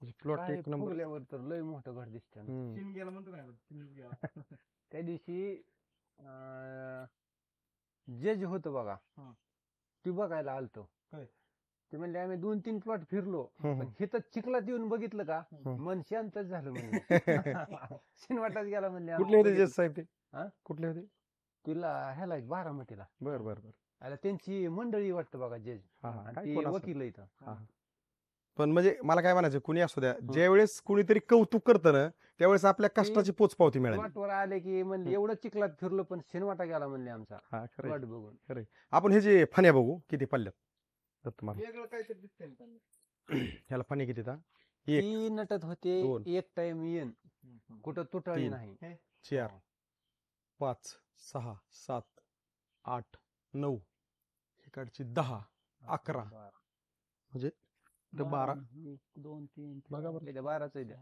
Plot एक number. फुगल्यावर तर लय मोठं घर दिसतं. त्या दिवशी जज होतं बघा, ती बघायला आलतो. ते म्हणले आम्ही 2-3 प्लॉट फिरलो, पण हिथं चिखलात येऊन बघितलं का मन शांतच झालं म्हणले. शिनवाटात गेला म्हणले. कुठले होते जज साहेब ते? कुठले होते? तिला ह्याला बारामतीला. बर बर बर. आता त्यांची मंडळी वाटतं बघा जज, ती वकील इथं. पण म्हणजे मला काय म्हणायचं, कुणी असू द्या, ज्यावेळेस कुणीतरी कौतुक करतं ना त्यावेळेस आपल्या कष्टाची पोचपावती मिळाली. प्लॉटवर आले की म्हणले एवढं चिखलात फिरलो पण शिनवाटा गेला म्हणले आमचा प्लॉट बघून. खरं. आपण हे जे फण्या बघू किती पल्ल्यात तुम्हाला ह्याला फणी किती? 3 नटत होते. एक टाइम येन कुठं तुटळी नाही. 4 5 6 7 8 9 इकडची 10 11 म्हणजे 12 2 3 बघा बरं. 12च द्या.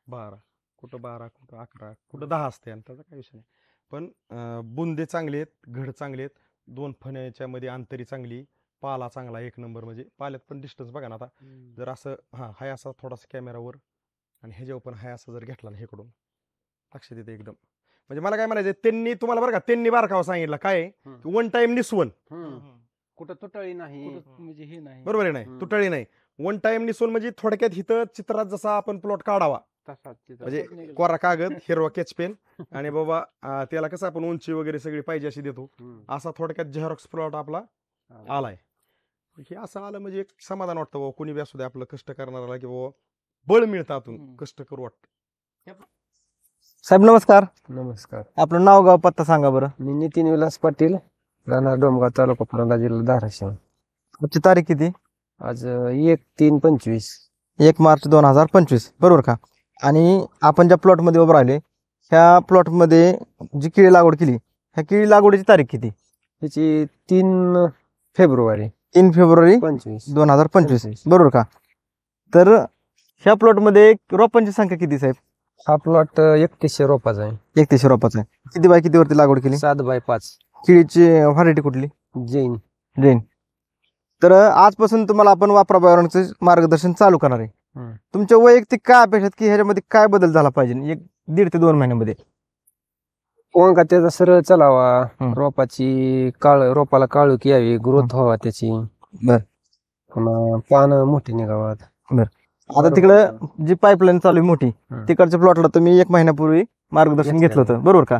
12 कुठं 12 कुठं 11 कुठं 10 असते आणि त्याचा काही विषय नाही. पण बुंदे चांगले आहेत, घड चांगले आहेत, 2 फण्याच्या मध्ये अंतरी चांगली, पाला चांगला एक नंबर. म्हणजे पाल्यात पण डिस्टन्स बघा ना. आता जर असं हाय असा थोडासा कॅमेरावर आणि ह्याच्यावर पण हाय असा जर घेतला ना हेकडून लक्षात येते एकदम. म्हणजे मला काय म्हणायचं, त्यांनी तुम्हाला बरं का त्यांनी बारकावा सांगितलं काय, 1 टाइम निसवण, कुठं तुटळी नाही, म्हणजे हे नाही, बरोबर आहे, नाही तुटळी नाही. 1 टाइम निसवण म्हणजे थोडक्यात हिथं चित्रात जसा आपण प्लॉट काढावा म्हणजे कोरा कागद, हिरवा केच पेन आणि बाबा त्याला कसं आपण उंची वगैरे सगळी पाहिजे अशी देतो, असा थोडक्यात झेरॉक्स प्लॉट आपला आलाय. हे असं आलं म्हणजे एक समाधान वाटतं बाबा, कुणी बी असू दे आपलं कष्ट करणारा की बाबा बळ मिळतं, आतून कष्ट करू वाटतं. साहेब नमस्कार. नमस्कार. आपलं नाव गाव पत्ता सांगा बरं. मी नितीन विलास पाटील, राहणार डोमगाव, तालुका परांडा, जिल्हा धाराशिव. आजची तारीख किती? आज 1/3/25. 1 मार्च 2025 बरोबर का? आणि आपण ज्या प्लॉट मध्ये उभं राहिले ह्या प्लॉट मध्ये जी केळी लागवड केली, ह्या केळी लागवडीची तारीख किती? ह्याची 3 फेब्रुवारी 3 फेब्रुवारी 2025 बरोबर का? तर ह्या प्लॉट मध्ये रोपांची संख्या किती साहेब? हा प्लॉट 3100 रोपाचा आहे. 3100 रोपाचा आहे. किती बाय किती वरती लागवड केली? 7x5. केळीची व्हरायटी कुठली? जैन. जैन. तर आजपासून तुम्हाला आपण वापरा बायोरॉनिकचं मार्गदर्शन चालू करणार आहे. तुमच्या वैयक्तिक काय अपेक्षा की ह्याच्यामध्ये काय बदल झाला पाहिजे 1.5 ते 2 महिन्यामध्ये? का त्याचा सरळ चलावा, रोपाची रोपाला काळोखी यावी, ग्रोथ व्हावा त्याची, बर, पुन्हा पानं मोठी निघावात. बर. आता तिकडं जी पाईपलाईन चालू आहे मोठी, तिकडच्या प्लॉटला तुम्ही 1 महिन्यापूर्वी मार्गदर्शन घेतलं होतं बरोबर का?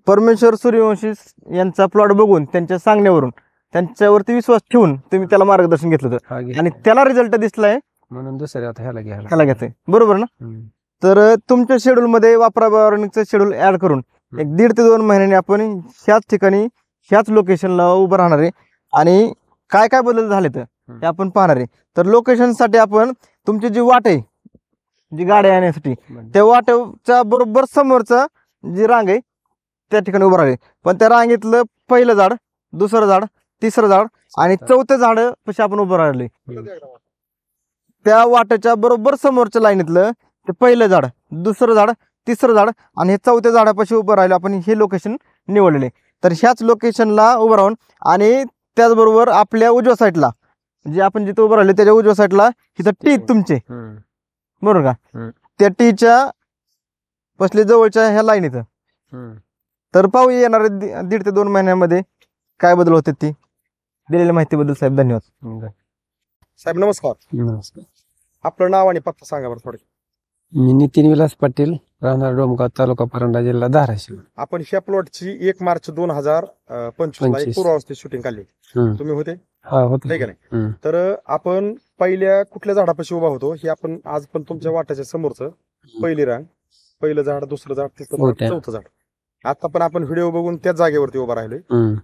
परमेश्वर सूर्यवंशी यांचा प्लॉट बघून त्यांच्या सांगण्यावरून त्यांच्यावरती विश्वास ठेवून तुम्ही त्याला मार्गदर्शन घेतलं होतं आणि त्याला रिझल्ट दिसलाय म्हणून दुसऱ्या ह्याला घ्यायचंय बरोबर ना? तर तुमच्या शेड्यूल मध्ये वापरा बायोरॉनिकचं शेड्यूल ऍड करून 1.5 ते 2 महिन्यांनी आपण ह्याच ठिकाणी ह्याच लोकेशनला उभं राहणार आहे आणि काय काय बदल झाले तर हे आपण पाहणार आहे. तर लोकेशनसाठी आपण तुमची जी वाट आहे, जी गाड्या येण्यासाठी, त्या वाटेच्या बरोबर समोरचा जी रांग आहे त्या ठिकाणी उभं राहिले. पण त्या रांगेतलं पहिलं झाड, दुसरं झाड, तिसरं झाड आणि 4थं झाड पशी आपण उभं राहिले. त्या वाटेच्या बरोबर समोरच्या लाईनीतलं ते पहिलं झाड, दुसरं झाड, तिसरं झाड आणि हे 4थ्या झाडापाशी उभं राहिलं आपण हे लोकेशन निवडलेले. तर ह्याच लोकेशनला उभं राहून आणि त्याचबरोबर आपल्या उजव्या साईडला जे आपण जिथे उभं राहिले त्याच्या उजव्या साईडला इथं टी तुमचे बरोबर का? त्या टीच्या बसले जवळच्या ह्या लाईन इथं. तर पाहू येणारे 1.5 ते 2 महिन्यामध्ये काय बदल होते ती. दिलेल्या माहितीबद्दल साहेब धन्यवाद. साहेब नमस्कार. नमस्कार. आपलं नाव आणि पत्ता सांगा बरं थोडे. मी नितीन विलास पाटील, राहणार डोमगाव, तालुका परांडा, जिल्हा धाराशिव. आपण ह्या प्लॉटची 1 मार्च 2025 ला पूर्वावस्थेत शूटिंग काढली, तुम्ही होते नाही का? नाही. तर आपण पहिल्या कुठल्या झाडापाशी उभा होतो हे आपण आज पण तुमच्या वाट्याच्या समोरचं पहिली रांग, पहिलं झाड, दुसरं झाड, तिसरं झाड, 4थं झाड, आता पण आपण व्हिडिओ बघून त्याच जागेवरती उभा राहिलोय,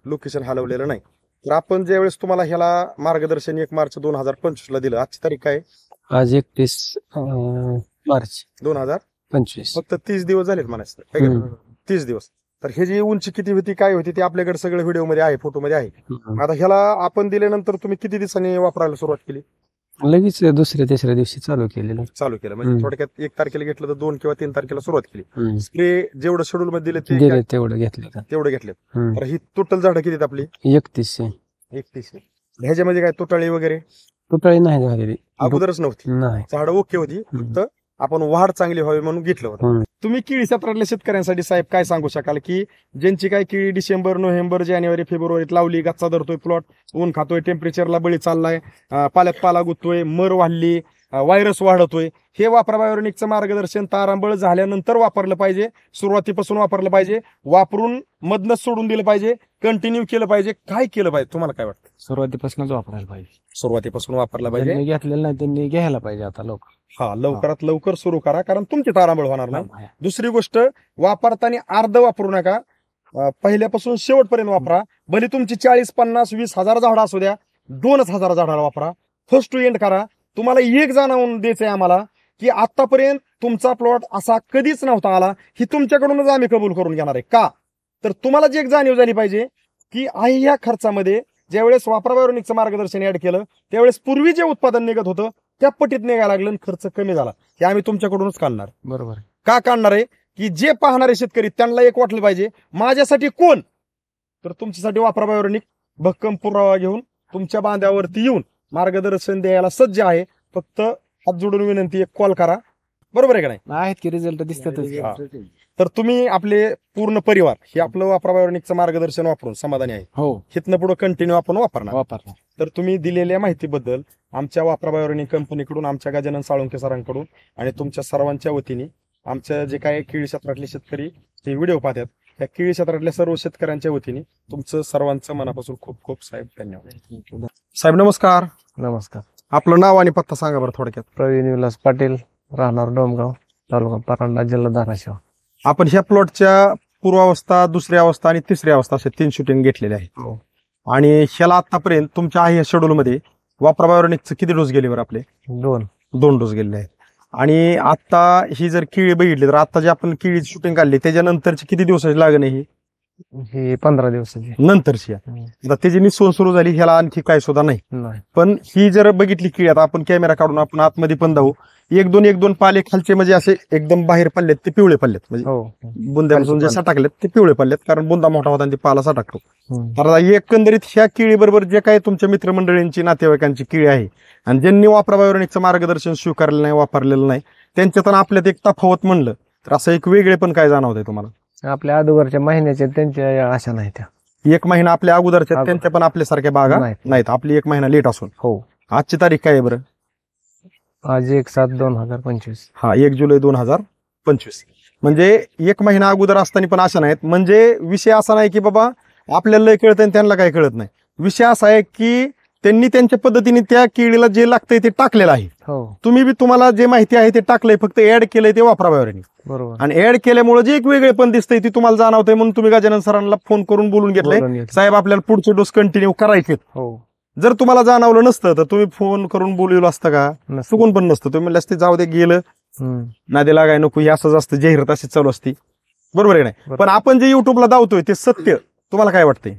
लोकेशन हलवलेलं नाही. तर आपण ज्यावेळेस तुम्हाला ह्याला मार्गदर्शन 1 मार्च 2025 ला दिलं, आजची तारीख काय? आज 31 मार्च 2025. फक्त 30 दिवस झालेत म्हणायचं, 30 दिवस. तर हे जी उंची किती होती काय होती ते आपल्याकडे सगळं व्हिडिओ मध्ये आहे, फोटो मध्ये आहे. आता ह्याला आपण दिल्यानंतर तुम्ही किती दिवसांनी वापरायला सुरुवात केली? लगेच दुसऱ्या तिसऱ्या दिवशी चालू केलं. म्हणजे थोडक्यात 1 तारखेला घेतलं तर 2 किंवा 3 तारखेला सुरुवात केली. स्प्रे जेवढं शेड्यूल मध्ये दिले तेवढं घेतले. तर ही टोटल झाडं किती आपली? 3100. ह्याच्यामध्ये काय तुटाळी वगैरे तुटळी नाही झालेली, अगोदरच नव्हती, नाही. झाडं ओके होती, फक्त आपण वाढ चांगली व्हावी म्हणून घेतलं होतं. तुम्ही केळी क्षेत्रातल्या शेतकऱ्यांसाठी साहेब काय सांगू शकाल की ज्यांची काय केळी डिसेंबर, नोव्हेंबर, जानेवारी, फेब्रुवारीत लावली, गच्चा धरतोय प्लॉट, ऊन खातोय, टेम्परेचरला बळी चाललाय, पाल्यात पाला गुततोय, मर वाढली, व्हायरस वाढतोय, हे वापरा बायोरेनिकचं मार्गदर्शन तारांबळ झाल्यानंतर वापरलं पाहिजे, सुरुवातीपासून वापरलं पाहिजे, वापरून मधनच सोडून दिलं पाहिजे, कंटिन्यू केलं पाहिजे, काय केलं पाहिजे तुम्हाला काय वाटतं? सुरुवातीपासूनच वापरायला पाहिजे, सुरुवातीपासून वापरलं पाहिजे, ज्यांनी घेतलेलं नाही त्यांनी घ्यायला पाहिजे आता लोक. हा, लवकरात लवकर सुरू करा, कारण तुमची तारांबळ होणार नाही. दुसरी गोष्ट, वापरताना अर्ध वापरू नका, पहिल्यापासून शेवटपर्यंत वापरा. भले तुमची 40, 50, 20,000 झाडं असू द्या, 2,000 झाडाला वापरा, फर्स्ट टू एंड करा. तुम्हाला एक जाणवून द्यायचंय आम्हाला की आतापर्यंत तुमचा प्लॉट असा कधीच नव्हता आला, ही तुमच्याकडूनच आम्ही कबूल करून घेणार आहे. का तर तुम्हाला जी एक जाणीव झाली पाहिजे की आहे ह्या खर्चामध्ये ज्यावेळेस वापरा बायोरेनिकचं मार्गदर्शन ऍड केलं त्यावेळेस पूर्वी जे उत्पादन निघत होतं त्या पटीत निघायला लागलं आणि खर्च कमी झाला. हे आम्ही तुमच्याकडूनच काढणार. बरोबर. का काढणार आहे की जे पाहणारे शेतकरी त्यांना एक वाटलं पाहिजे माझ्यासाठी कोण, तर तुमच्यासाठी वापरा बायोरेनिक भक्कम पुरावा घेऊन तुमच्या बांध्यावरती येऊन मार्गदर्शन द्यायला सज्ज आहे. फक्त हात जोडून विनंती, एक कॉल करा. बरोबर आहे का नाही? आहेत की रिझल्ट दिसतातच. तर तुम्ही आपले पूर्ण परिवार हे आपलं वापरा बायोरेनिकचं मार्गदर्शन वापरून समाधानी आहे? हो, हिथनं पुढे कंटिन्यू आपण वापरणार. वापरणार. तर तुम्ही दिलेल्या माहितीबद्दल आमच्या वापरा बायोरेनिक कंपनीकडून, आमच्या गजानन साळुंखे सरांकडून आणि तुमच्या सर्वांच्या वतीने, आमच्या जे काय केळी क्षेत्रातले शेतकरी हे व्हिडिओ पाहतात त्या केळी क्षेत्रातल्या सर्व शेतकऱ्यांच्या वतीने तुमचं सर्वांचं मनापासून खूप खूप साहेब धन्यवाद. साहेब नमस्कार. नमस्कार. आपलं नाव आणि पत्ता सांगा बरं थोडक्यात. प्रवीण विलास पाटील, राहणार डोमगाव, तालुका परांडा, जिल्हा धाराशिव. आपण ह्या प्लॉटच्या पूर्वावस्था, दुसरी अवस्था आणि तिसरी अवस्था असे 3 शूटिंग घेतलेले आहेत. आणि ह्याला आतापर्यंत तुमच्या आहे शेड्यूल मध्ये वापरा बायोरेनिकचे किती डोस गेले बरं? आपले 2 डोस गेलेले आहेत. आणि आता ही जर केळी बघितली तर आता जे आपण केळी शूटिंग काढली त्याच्यानंतरची किती दिवसाची लागण आहे? ही 15 दिवसाची नंतरची. आता त्याची निस्वन सुरू झाली, ह्याला आणखी काय सुद्धा नाही. पण ही जर बघितली केळी, आता आपण कॅमेरा काढून आपण आतमध्ये पण जाऊ, 1-2 पाले खालचे म्हणजे असे एकदम बाहेर पडलेत, ते पिवळे पडलेत, म्हणजे बुंद्यापासून जे सटाकलेत ते पिवळे पडलेत, कारण बुंदा मोठा होता आणि ते पाला सटाकतो. तर एकंदरीत ह्या केळी बरोबर जे काही तुमच्या मित्रमंडळींची, नातेवाईकांची केळी आहे आणि ज्यांनी वापरा बायोरेनिकचं मार्गदर्शन स्वीकारलेलं नाही, वापरलेलं नाही, त्यांच्यात आपल्यात एक तफावत म्हणलं तर असं एक वेगळे पण काय जाणवतंय तुम्हाला? आपल्या अगोदरच्या महिन्याच्या त्यांच्या आशा नाही त्या. 1 महिना आपल्या अगोदरच्या त्यांच्या पण आपल्यासारख्या बागा नाहीत. आपली 1 महिना लेट असून. हो. आजची तारीख काय आहे बरं? आज 1/7/2025. हा, 1 जुलै 2025. म्हणजे 1 महिना अगोदर असताना पण आशा नाहीत. म्हणजे विषय असा नाही की बाबा आपल्याला लय कळत आणि त्यांना काही कळत नाही. विषय असा आहे की त्यांनी त्यांच्या पद्धतीने त्या केळीला जे लागतंय ते टाकलेलं आहे. तुम्ही बी तुम्हाला जे माहिती आहे ते टाकलंय, फक्त ऍड केलंय ते वापरा बायोरेनिक. बरोबर. आणि ऍड केल्यामुळे जे एक वेगळे पण दिसतंय ते तुम्हाला जाणवतंय, म्हणून तुम्ही गजानन सरांना फोन करून बोलून घेतलंय, साहेब आपल्याला पुढचे डोस कंटिन्यू करायचे. जर तुम्हाला जाणवलं नसतं तर तुम्ही फोन करून बोलवलं असतं का? चुकून पण नसतं. तुम्ही म्हणलं असते जाऊ दे, गेलं नादे लागाय नको, हे असंच असतं, जाहिरात अशीच चालू असते. बरोबर आहे नाही? पण आपण जे युट्यूबला दावतोय ते सत्य तुम्हाला काय वाटतंय?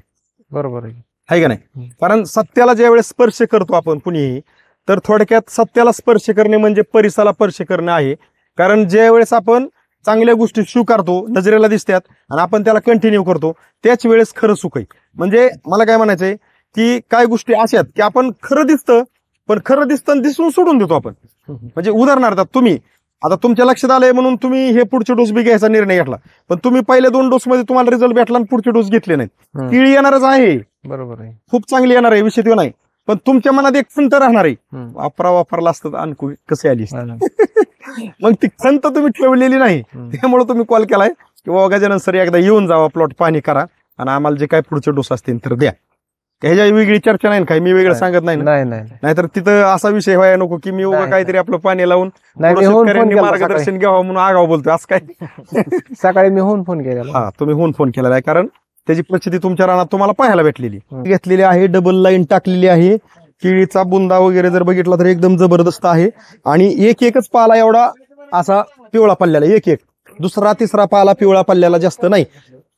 बरोबर आहे का नाही? कारण सत्याला ज्या वेळेस स्पर्श करतो आपण कुणीही, तर थोडक्यात सत्याला स्पर्श करणे म्हणजे परिसाला स्पर्श करणे आहे. कारण ज्या वेळेस आपण चांगल्या गोष्टी स्वीकारतो, नजरेला दिसतात आणि आपण त्याला कंटिन्यू करतो, त्याच वेळेस खरं सुख आहे. म्हणजे मला काय म्हणायचंय की काय गोष्टी अशा आहेत की आपण खरं दिसतं, पण खरं दिसतं दिसून सोडून देतो आपण. म्हणजे उदाहरणार्थ तुम्ही आता तुमच्या लक्षात आलंय म्हणून तुम्ही हे पुढचे डोस बी घ्यायचा निर्णय घेतला, पण तुम्ही पहिल्या 2 डोस मध्ये तुम्हाला रिझल्ट भेटला आणि पुढचे डोस घेतले नाहीत. केळी येणारच आहे, बरोबर आहे, खूप चांगली येणार आहे, विषय तो नाही. पण तुमच्या मनात एक खंत राहणार आहे, वापरला असतं आणखी कसे आली. मग ती खंत तुम्ही ठेवलेली नाही, त्यामुळे तुम्ही कॉल केलाय की बाबा गजानन सर एकदा येऊन जावा, प्लॉट पाणी करा आणि आम्हाला जे काय पुढचे डोस असतील तर द्या. ह्याच्या वेगळी चर्चा नाही काय, मी वेगळं सांगत नाही. नाहीतर तिथं असा विषय व्हायला नको की मी उभं काहीतरी आपलं पाणी लावून शेतकऱ्यांनी मार्गदर्शन घ्यावं म्हणून आगाव बोलतोय, असं काय. सकाळी मी होऊन फोन केला. हा, तुम्ही होऊन फोन केलेला आहे, कारण त्याची परिस्थिती तुमच्या रानात तुम्हाला पाहायला भेटलेली. घेतलेली आहे, डबल लाईन टाकलेली आहे, केळीचा बुंदा वगैरे जर बघितला तर एकदम जबरदस्त आहे. आणि एकच पाला एवढा असा पिवळा पडलेला, एक दुसरा तिसरा पाला पिवळा पडलेला जास्त नाही.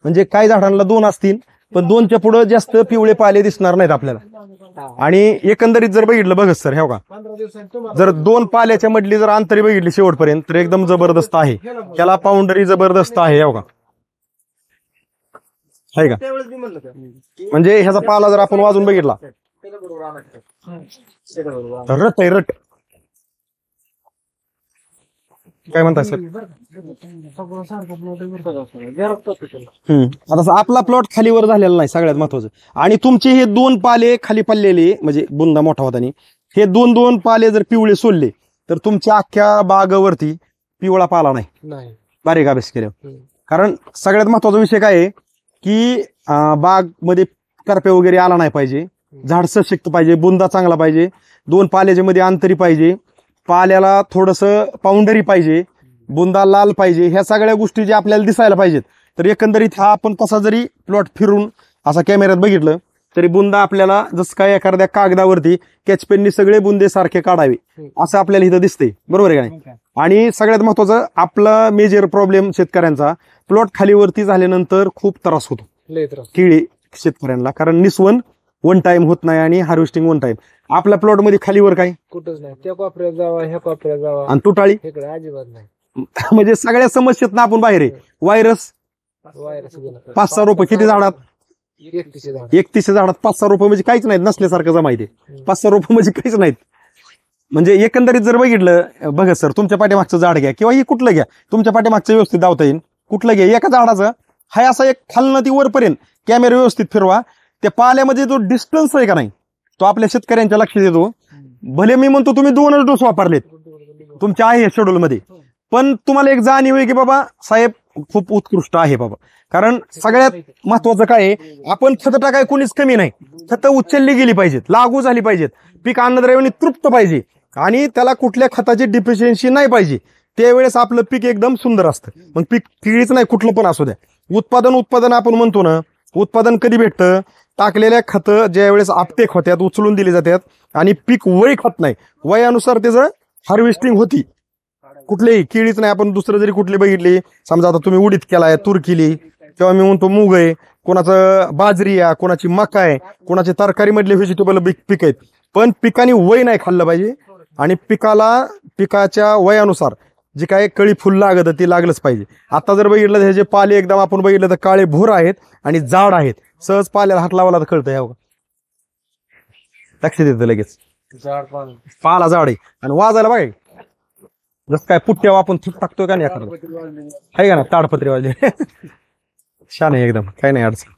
म्हणजे काही झाडांना 2 असतील, पण 2च्या पुढे जास्त पिवळे पाले दिसणार नाहीत आपल्याला. आणि एकंदरीत जर बघितलं बघत सर, हे का जर 2 पाल्याच्या मधली जर अंतरी बघितली शेवटपर्यंत तर एकदम जबरदस्त आहे. त्याला पाऊंडरी जबरदस्त आहे, हे का आहे का. म्हणजे ह्याचा पाला जर आपण वाजून बघितला, रट आहे रट. काय म्हणताय सर? आता आपला प्लॉट खालीवर झालेला नाही सगळ्यात महत्वाचं. आणि तुमचे हे 2 पाले खाली पडलेले म्हणजे बुंदा मोठा होता आणि हे 2 पाले जर पिवळे सोडले तर तुमच्या अख्ख्या बागावरती पिवळा पाला नाही बारीक अभ्यास केल्यावर. कारण सगळ्यात महत्वाचा विषय काय आहे की बाग मध्ये करपे वगैरे आला नाही पाहिजे, झाड सशक्त पाहिजे, बुंदा चांगला पाहिजे, 2 पाल्याच्या मध्ये अंतरी पाहिजे, पाल्याला थोडस पाऊंडरी पाहिजे, बुंदा लाल पाहिजे. ह्या सगळ्या गोष्टी ज्या आपल्याला दिसायला पाहिजेत. तर एकंदरीत हा आपण कसा जरी प्लॉट फिरून असा कॅमेऱ्यात बघितलं तरी बुंदा आपल्याला जसं काय एखाद्या कागदावरती कॅचपेननी सगळे बुंदे सारखे काढावे असं आपल्याला इथं दिसतंय. बरोबर आहे का नाही? आणि सगळ्यात महत्वाचं आपला मेजर प्रॉब्लेम शेतकऱ्यांचा प्लॉट खालीवरती झाल्यानंतर खूप त्रास होतो किळी शेतकऱ्यांना. कारण निस्वन 1 टाइम होत नाही आणि हार्वेस्टिंग 1 टाइम. आपल्या प्लॉट मध्ये खालीवर काय कुठंच नाही, त्या कोपऱ्यात जावा ह्या कोपऱ्यात जावा आणि तुटाळी इकडे अजिबात नाही. म्हणजे सगळ्या समस्येत आपण बाहेर आहे. व्हायरस 5-6 रोपं किती झाडात? 31 झाडात 5-6 रोपं म्हणजे काहीच नाहीत, नसल्यासारखं जमायते. 5-6 रोपं म्हणजे काहीच नाहीत. म्हणजे एकंदरीत जर बघितलं बघा सर, तुमच्या पाठीमागचं झाड घ्या किंवा हे कुठलं घ्या, तुमच्या पाठीमागचं व्यवस्थित दावता येईल. कुठलं घ्या, एका झाडाचं हाय असा एक खालनं ती वरपर्यंत कॅमेरा व्यवस्थित फिरवा. त्या पाल्यामध्ये जो डिस्टन्स आहे का नाही तो आपल्या शेतकऱ्यांच्या लक्षात येतो. भले मी म्हणतो तुम्ही 2च डोस वापरलेत तुमच्या आहे शेड्यूल मध्ये, पण तुम्हाला एक जाणीव आहे की बाबा साहेब खूप उत्कृष्ट आहे बाबा. कारण सगळ्यात महत्वाचं काय आहे, आपण खत टाकाय कोणीच कमी नाही, खतं उचलली गेली पाहिजेत, लागू झाली पाहिजेत, पीक अन्नद्रव्याने तृप्त पाहिजे आणि त्याला कुठल्या खताची डिफिशियन्सी नाही पाहिजे. त्यावेळेस आपलं पीक एकदम सुंदर असतं. मग पीक किळीच नाही कुठलं पण असू द्या. उत्पादन आपण म्हणतो ना, उत्पादन कधी भेटतं? टाकलेल्या खतं ज्या वेळेस आपटेक होत्यात, उचलून दिली जातात आणि पीक वय खात नाही, वयानुसार त्याचं हार्वेस्टिंग होती. कुठलेही केळीच नाही, आपण दुसरं जरी कुठली बघितली, समजा आता तुम्ही उडीद केलाय, तूर केली, किंवा मी म्हणतो मूग आहे, कोणाचं बाजरी आहे, कोणाची मका आहे, कोणाचे तरकारी मधले व्हेजिटेबल पीक आहेत, पण पिकाने वय नाही खाल्लं पाहिजे. आणि पिकाच्या वयानुसार जे काय कळी फुल लागत ते लागलंच पाहिजे. आता जर बघितलं हे जे पाले एकदम आपण बघितलं तर काळे भोर आहेत आणि जाड आहेत. सहज पाल्याला हात लावला तर कळतं, ह्या लक्ष देतं लगेच पाला जाड आहे आणि वाजायला बघा जसं काय पुट्ट्यावर आपण थूक टाकतोय का नाही एखादं आहे का ना, ताडपत्री वाजले छान आहे एकदम, काही नाही अडचण.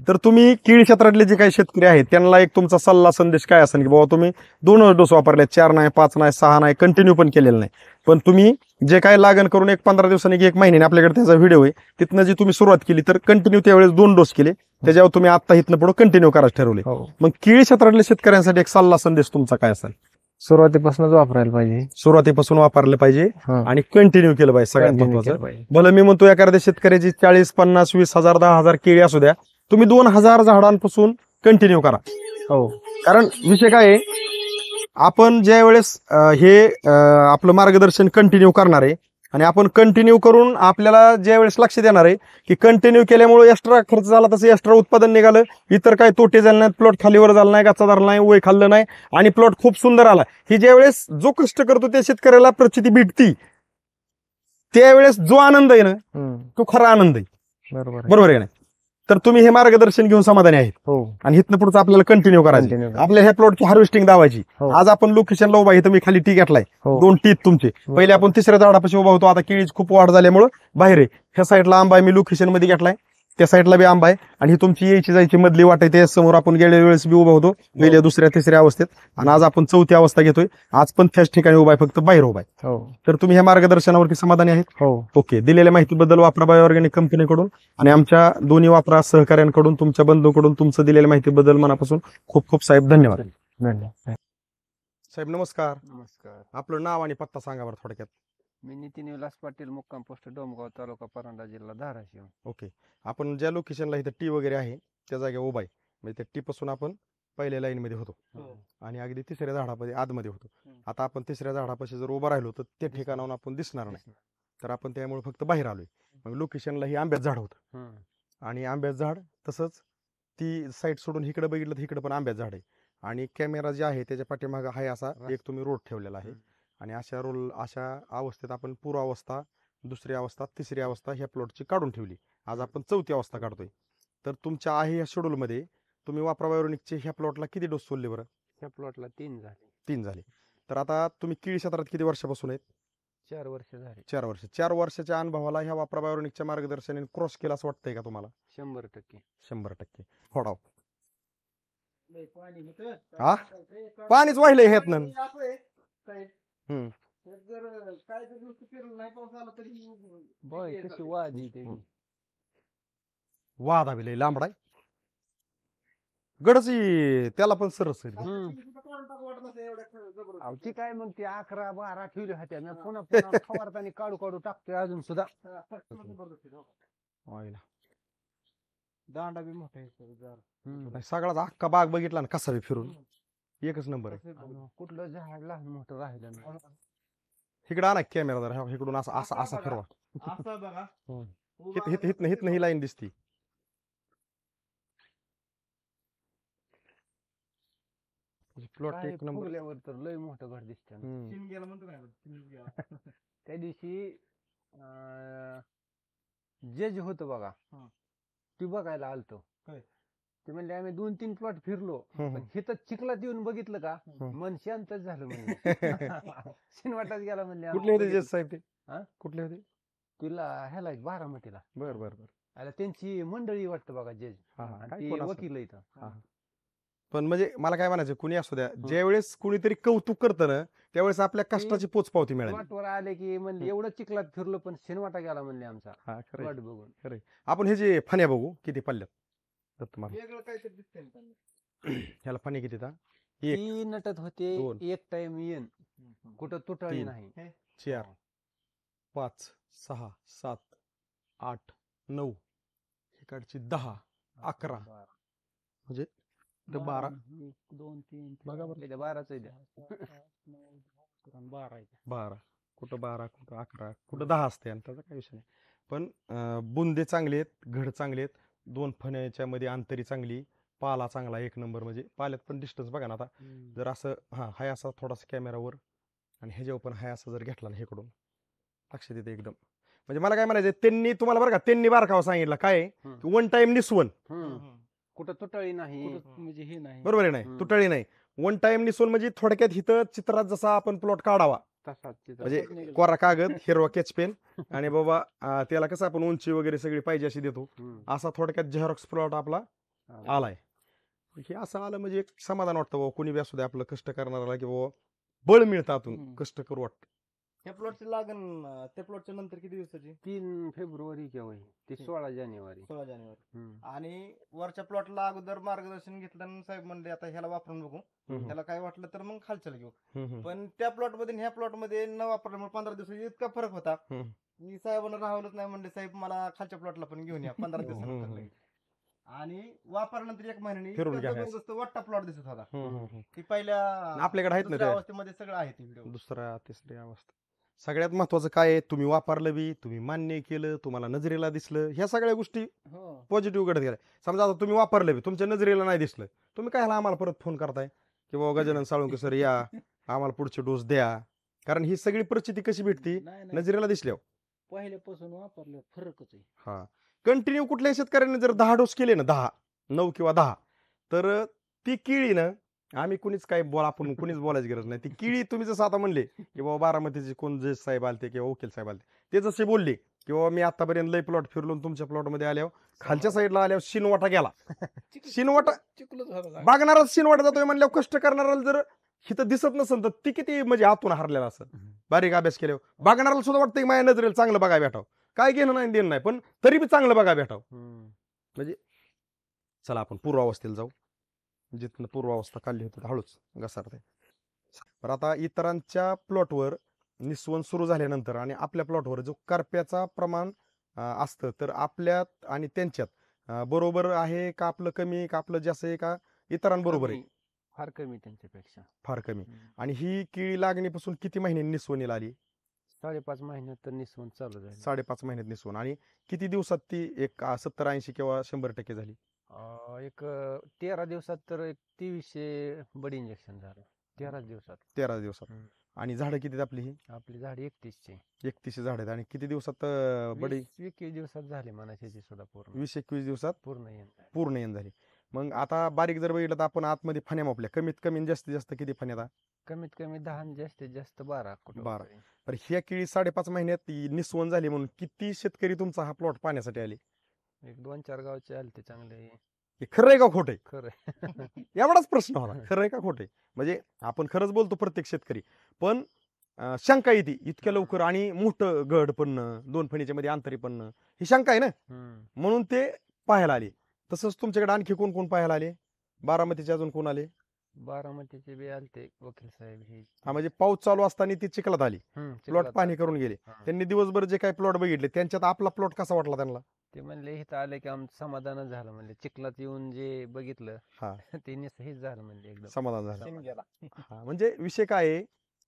तर तुम्ही केळी क्षेत्रातले जे काही शेतकरी आहेत त्यांना एक तुमचा सल्ला संदेश काय असेल की बाबा तुम्ही 2 डोस वापरले, 4 नाही, 5 नाही, 6 नाही, कंटिन्यू पण केलेलं नाही, पण तुम्ही जे काय लागण करून 15 दिवसांनी 1 महिन्याने आपल्याकडे त्याचा व्हिडिओ आहे, तिथनं जी तुम्ही सुरुवात केली तर कंटिन्यू त्यावेळेस 2 डोस केले, त्याच्यावर तुम्ही आता इथनं पुढे कंटिन्यू करायचं ठरवले. मग केळी क्षेत्रातल्या शेतकऱ्यांसाठी एक सल्ला संदेश तुमचा काय असेल? सुरुवातीपासूनच वापरायला पाहिजे, सुरुवातीपासून वापरलं पाहिजे आणि कंटिन्यू केलं पाहिजे. सगळ्यात महत्वाचं भलं मी म्हणतो एखाद्या शेतकऱ्याची 40, 50, 20,000, 10,000 केळी असू द्या, तुम्ही 2,000 झाडांपासून कंटिन्यू करा. कारण विषय काय आहे, आपण ज्या वेळेस हे आपलं मार्गदर्शन कंटिन्यू करणार आहे आणि आपण कंटिन्यू करून आपल्याला ज्या वेळेस लक्षात येणार आहे की कंटिन्यू केल्यामुळे एक्स्ट्रा खर्च झाला, तसं एक्स्ट्रा उत्पादन निघालं, इतर काही तोटे झाले नाहीत, प्लॉट खालीवर झाला नाही, गाचा धरला नाही, वय खाल्लं नाही आणि प्लॉट खूप सुंदर आला, ही ज्या वेळेस जो कष्ट करतो त्या शेतकऱ्याला प्रचिती भेटती, त्यावेळेस जो आनंद आहे ना तो खरा आनंद आहे. बरोबर आहे ना? तर तुम्ही हे मार्गदर्शन घेऊन समाधानी आहेत आणि इथनं पुढचं आपल्याला कंटिन्यू करायचं. आपल्या ह्या प्लॉटची हार्वेस्टिंग दावायची. आज आपण लोकेशनला उभा इथं मी खाली टी घेतलाय, 2 टीत तुमचे. पहिले आपण 3ऱ्या झाडापाशी उभा होतो, आता केळीची खूप वाढ झाल्यामुळे बाहेर आहे. ह्या साईडला आंबा आहे, मी लोकेशन मध्ये घेतलाय, त्या साईडला बी आंबा आहे आणि ही तुमची यायची जायची मधली वाट आहे. त्या समोर आपण गेल्या वेळेस बी उभा होतो, पहिल्या 2ऱ्या 3ऱ्या अवस्थेत, आणि आज आपण 4थी अवस्था घेतोय. आज पण त्याच ठिकाणी उभा आहे, फक्त बाहेर उभा आहे. तर तुम्ही ह्या मार्गदर्शनावरती समाधानी आहेत? ओके. दिलेल्या माहितीबद्दल वापरा बायो ऑर्गॅनिक कंपनीकडून आणि आमच्या दोन्ही वापरा सहकार्यांकडून, तुमच्या बंधूकडून तुमचं दिलेल्या माहितीबद्दल मनापासून खूप खूप साहेब धन्यवाद. साहेब नमस्कार. नमस्कार. आपलं नाव आणि पत्ता सांगा बरं थोडक्यात. मी नितीन विलास पाटील, मुक्काम पोस्ट डोमगाव, तालुका परांडा, जिल्हा धाराशिव. ओके. आपण ज्या लोकेशनला इथं टी वगैरे आहे त्या जागेवर उभा आहे, म्हणजे त्या टी पासून आपण पहिल्या लाईन मध्ये होतो आणि अगदी 3ऱ्या झाडामध्ये आतमध्ये होतो. आता आपण 3ऱ्या झाडापाशी जर उभा राहिलो तर त्या ठिकाणाहून आपण दिसणार नाही, तर आपण त्यामुळे फक्त बाहेर आलोय. मग लोकेशनला ही आंब्याचं झाड होतं आणि आंब्याचं झाड तसंच ती साईड सोडून इकडे बघितलं तर इकडे पण आंब्याचं झाड आहे आणि कॅमेरा जे आहे त्याच्या पाठीमागं आहे असा एक तुम्ही रोड ठेवलेला आहे आणि अशा अवस्थेत आपण पूर्वावस्था, 2री अवस्था, 3री अवस्था ह्या प्लॉटची काढून ठेवली. आज आपण 4थी अवस्था काढतोय. तर तुमच्या आहे या शेड्यूलमध्ये तुम्ही वापरा बायोनिकचे ह्या प्लॉटला किती डोस सोडले बरं? त्या प्लॉटला 3 झाले. 3 झाले. तर आता तुम्ही केळी क्षेत्रात किती वर्षापासून आहेत? 4 वर्ष झाले. 4 वर्ष. 4 वर्षाच्या अनुभवाला ह्या वापरा बायोनिकच्या मार्गदर्शनाने क्रॉस केला असं वाटतंय का तुम्हाला? 100%. 100%. फोडाव. हा पाणीच वाहिलंय ह्यात ना. बघ कशी वादी ते. वाद हवी लय लांबडा आहे. गडच त्याला पण सरस आहे. अहो ती काय मग ती 11 12 ठेवली होत्या मी पुन्हा पुन्हा फवारताना काढू काढू टाकतोय अजून सुद्धा. वाहिला. दांडा बी मोठा आहे. सगळाच अख्खा बाग बघितला ना कसा बी फिरून एकच नंबर आहे. कुठलं झाड लहान मोठं राहिलं नाही. इकडे आणा कॅमेरा जरा इकडून असा असा असा फिरवा. असं बघा. हितनं ही लाईन दिसती. प्लॉट एक नंबर. फुगल्यावर तर लय मोठं घर दिसतं. त्या दिवशी जज होतं बघा, ती बघायला आलतो. ते म्हणले आम्ही 2-3 प्लॉट फिरलो, पण हिथं चिखलात येऊन बघितलं का मन शांतच झालं म्हणले. शिनवाटात गेला म्हणले. कुठले होते जज साहेब ते? हा? कुठले होते? तिला ह्याला बारामतीला. बर. आला त्यांची मंडळी वाटतं बघा जज. ते वकील इथं. पण म्हणजे मला काय म्हणायचं, कुणी असू द्या, ज्यावेळेस कुणीतरी कौतुक करतं ना त्यावेळेस आपल्या कष्टाची पोचपावती मिळाली. प्लॉटवर आले की म्हणले एवढं चिखलात फिरलो पण शिनवाटा गेला म्हणले आमचा प्लॉट बघून. खरंय. आपण हे जे फण्या बघू किती पल्ल्यात वेगळं काहीतरी दिसतंय. ह्याला फणी किती? 3 नटत होते. दोन. एक टाइम येन कुठं तुटळी नाही. 4 5 6 7 8 9 इकडची 10 11 म्हणजे 12 2 3 बघा बरं. 12च आहे. 12 कुठं 12 कुठं 11 कुठं 10 असते आणि त्याचा काही विषय नाही. पण बुंदे चांगले आहेत, घड चांगले आहेत, 2 फण्याच्या मध्ये अंतरी चांगली, पाला चांगला एक नंबर. म्हणजे पाल्यात पण डिस्टन्स बघा ना. आता जर असं हाय असा थोडासा कॅमेरावर आणि ह्याच्यावर पण हाय असा जर घेतला ना इकडून लक्ष देते एकदम. म्हणजे मला काय म्हणायचं, त्यांनी तुम्हाला बरं का त्यांनी बारकावा सांगितलं काय 1 टाइम निसवण. कुठं तुटळी नाही म्हणजे हे नाही. बरोबर आहे, नाही तुटळी नाही. 1 टाइम निसवण म्हणजे थोडक्यात हिथं चित्रात जसा आपण प्लॉट काढावा म्हणजे कोरा कागद, हिरवा केच पेन आणि बाबा त्याला कसं आपण उंची वगैरे सगळी पाहिजे अशी देतो, असा थोडक्यात झेरॉक्स प्लॉट आपला आलाय. हे असं आलं म्हणजे एक समाधान वाटतं बाबा, कोणी बी असू दे आपलं कष्ट करणाऱ्याला की बाबा बळ मिळतं आतून, कष्ट करू वाटतं. या प्लॉटची लागण त्या प्लॉटच्या नंतर किती दिवसाची? 3 फेब्रुवारी किंवा ते 16 जानेवारी. 16 जानेवारी. आणि वरच्या प्लॉटला अगोदर मार्गदर्शन घेतलं साहेब म्हणले आता ह्याला वापरून बघू, त्याला काय वाटलं तर मग खालच्याला घेऊ. पण त्या प्लॉट मध्ये ह्या प्लॉट मध्ये न वापरल्यामुळे 15 दिवसात इतका फरक होता की साहेबांना राहवलंच नाही. म्हणले साहेब मला खालच्या प्लॉटला पण घेऊन या 15 दिवसानंतर. आणि वापरल्यानंतर 1 महिन्याने जबरदस्त वाटता प्लॉट दिसत होता. ती पहिल्या आपल्याकडे आहेत ना त्या अवस्थेमध्ये सगळं आहे ते व्हिडिओ. दुसऱ्या तिसऱ्या अवस्था. सगळ्यात महत्वाचं काय आहे, तुम्ही वापरलं बी, तुम्ही मान्य केलं, तुम्हाला नजरेला दिसलं, ह्या सगळ्या गोष्टी पॉझिटिव्ह घडत गेल्या. समजा आता तुम्ही वापरलं बी, तुमच्या नजरेला नाही दिसलं, तुम्ही काय आम्हाला परत फोन करताय की बाबा गजानन साळुंके सर या, आम्हाला पुढचे डोस द्या. कारण ही सगळी परिस्थिती कशी भेटती, नजरेला दिसल्यावर. पहिल्यापासून वापरलं फरकच आहे. हा कंटिन्यू कुठल्याही शेतकऱ्याने जर 10 डोस केले ना, 10 9 किंवा 10, तर ती केळी ना, आम्ही कुणीच काय आपण कुणीच बोलायची गरज नाही. ती केळी तुम्ही जसं आता म्हणले की बाबा बारामतीचे कोण जज साहेब आलते किंवा वकील साहेब आलते, ते जसे बोलले की बाबा मी आतापर्यंत लय प्लॉट फिरलो, तुमच्या प्लॉट मध्ये आल्यावर खालच्या साईडला आल्यावर शिनवाटा गेला. शिनवाटा बघणारच शिनवाटा जातोय म्हणल्यावर कष्ट करणारा जर हिथं दिसत नसेल तर ती किती म्हणजे आतून हरलेला असं. बारीक अभ्यास केल्यावर बघणाऱ्याला सुद्धा वाटतं की माझ्या नजरेला चांगलं बघायला भेटावं. काय घेणं नाही देणं नाही, पण तरी बी चांगलं बघायला भेटावं. म्हणजे चला आपण पूर्वावस्थेला जाऊ, जिथनं पूर्वावस्था काढली होती हळूच घसारते. तर आता इतरांच्या प्लॉटवर निस्वन सुरू झाल्यानंतर आणि आपल्या प्लॉटवर जो करप्याचा प्रमाण असतं, तर आपल्यात आणि त्यांच्यात बरोबर आहे का, आपलं कमी का आपलं जास्त आहे का इतरांबरोबर आहे? फार कमी त्यांच्यापेक्षा, फार कमी. आणि ही केळी लागणीपासून किती महिन्यांनी निस्वनीला आली? 5.5 महिन्यात तर निस्वन चालू झाली. 5.5 महिन्यात निस्वन. आणि किती दिवसात ती एक 70-80 किंवा 100% झाली? एक 13 दिवसात तर एक 2300 बडी इंजेक्शन झालं. 13 दिवसात. 13 दिवसात. आणि झाडं किती आपली ही? आपली झाड 31 झाड आहेत. आणि किती दिवसात बडी? 20-21 दिवसात झाली म्हणायची सुद्धा पूर्ण. 20-21 दिवसात पूर्ण येण झाली. मग आता बारीक जर बघितलं तर आपण आतमध्ये फण्या मापल्या, कमीत कमी आणि जास्तीत जास्त किती फण्या आता? कमीत कमी 10 आणि जास्तीत जास्त 12 कुठं 12. होतंय. तर ह्या केळी 5.5 महिन्यात निस्वन झाली म्हणून किती शेतकरी तुमचा हा प्लॉट पाहण्यासाठी आले? एक 2-4 गावचे आलते चांगले. हे खरं आहे का खोटं आहे? खरं एवढाच प्रश्न होता, खरं आहे का खोटं आहे? म्हणजे आपण खरंच बोलतो प्रत्येक शेतकरी, पण शंका येते इतक्या लवकर आणि मोठं गड पडणं, 2 फणीच्या मध्ये अंतरी पडणं, ही शंका आहे ना, म्हणून ते पाहायला आले. तसंच तुमच्याकडे आणखी कोण कोण पाहायला आले? बारामतीचे अजून कोण आले? बारामतीचे बी आलते वकील साहेब हे. हा, म्हणजे पाऊस चालू असताना ती चिखलात आली, प्लॉट चिखलात पाहणी आलते. करून गेले. हा. त्यांनी दिवसभर जे काही प्लॉट बघितले त्यांच्यात आपला प्लॉट कसा वाटला त्यांना? ते म्हणले इथं आले की आमचं समाधानच झालं म्हणले. चिखलात येऊन जे बघितलं हा, ते हेच झालं म्हणले एकदम समाधान झालं. समाधान. हा, म्हणजे विषय काय आहे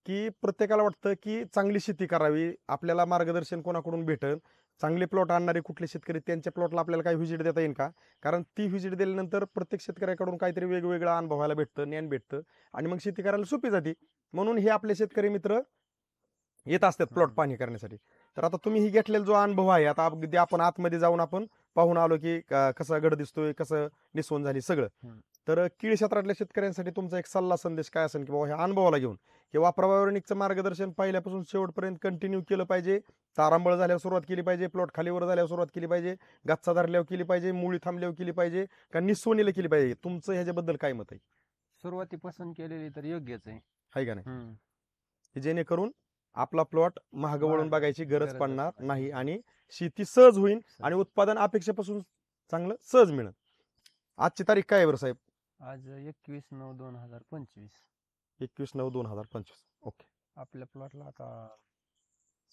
की प्रत्येकाला वाटतं की चांगली शेती करावी, आपल्याला मार्गदर्शन कोणाकडून भेटेल, चांगले प्लॉट आणणारे कुठले शेतकरी, त्यांच्या प्लॉटला आपल्याला काही व्हिजिट देता येईल का? कारण ती व्हिजिट दिल्यानंतर प्रत्येक शेतकऱ्याकडून काहीतरी वेगवेगळं अनुभवायला भेटतं, ज्ञान भेटतं आणि मग शेती करायला सोपी जाते. म्हणून हे आपले शेतकरी मित्र येत असतात प्लॉट पाहणी करण्यासाठी. तर आता तुम्ही ही घेतलेला जो अनुभव आहे, आता अगदी आपण आतमध्ये जाऊन आपण पाहून आलो की कसा गड दिसतोय, कसं निसवण झाली सगळं. तर केळी क्षेत्रातल्या शेतकऱ्यांसाठी तुमचा एक सल्ला संदेश काय असेल की बाबा ह्या अनुभवाला घेऊन किंवा वापरा बायोरेनिकचं मार्गदर्शन पहिल्यापासून शेवटपर्यंत कंटिन्यू केलं पाहिजे, तारांबळ झाल्यावर सुरुवात केली पाहिजे, प्लॉट खालीवर झाल्यावर सुरुवात केली पाहिजे, गच्चा धरल्यावर केली पाहिजे, मुळी थांबल्यावर केली पाहिजे, का निसवणीला केली पाहिजे? तुमचं ह्याच्याबद्दल काय मत आहे? सुरुवातीपासून केलेली तर योग्यच आहे. आहे का नाही? की जेणेकरून आपला प्लॉट महाग वळून बघायची गरज पडणार नाही आणि शेती सहज होईल आणि उत्पादन अपेक्षेपासून चांगलं सहज मिळेल. आजची तारीख काय आहे बरं साहेब? आज 21/9/2025. 21/9/2025. ओके. आपल्या प्लॉटला आता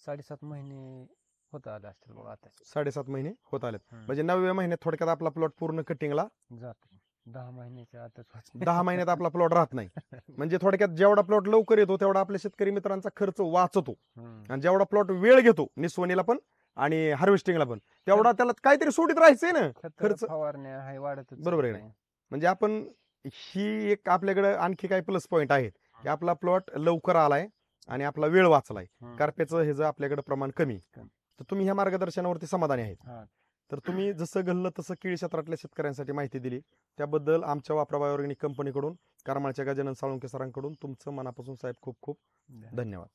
7.5 महिने होत आले असतील बघा आता. 7.5 महिने होत आलेत. म्हणजे 9व्या महिन्यात थोडक्यात आपला प्लॉट पूर्ण कटिंगला जातो. 10 महिन्याच्या आतच होत. 10 महिन्यात आपला प्लॉट राहत नाही. म्हणजे थोडक्यात जेवढा प्लॉट लवकर येतो तेवढा आपल्या शेतकरी मित्रांचा खर्च वाचतो आणि जेवढा प्लॉट वेळ घेतो निसवणीला पण आणि हार्वेस्टिंगला पण तेवढा त्याला काहीतरी सोडीत राहायचंय ना खर्च. फवारण्या हाय वाढत. बरोबर आहे. म्हणजे आपण ही एक आपल्याकडे आणखी काही प्लस पॉईंट आहेत की आपला प्लॉट लवकर आलाय आणि आपला वेळ वाचलाय, करप्याचं हे प्रमाण प्रमाण कमी. तर तुम्ही ह्या मार्गदर्शनावरती समाधानी आहेत. तर तुम्ही जसं घडलं तसं केळी क्षेत्रातल्या शेतकऱ्यांसाठी माहिती दिली त्याबद्दल आमच्या वापरा बायोऑर्गॅनिक कंपनीकडून, करमाळच्या गजानन साळुंके सरांकडून तुमचं मनापासून साहेब खूप खूप धन्यवाद.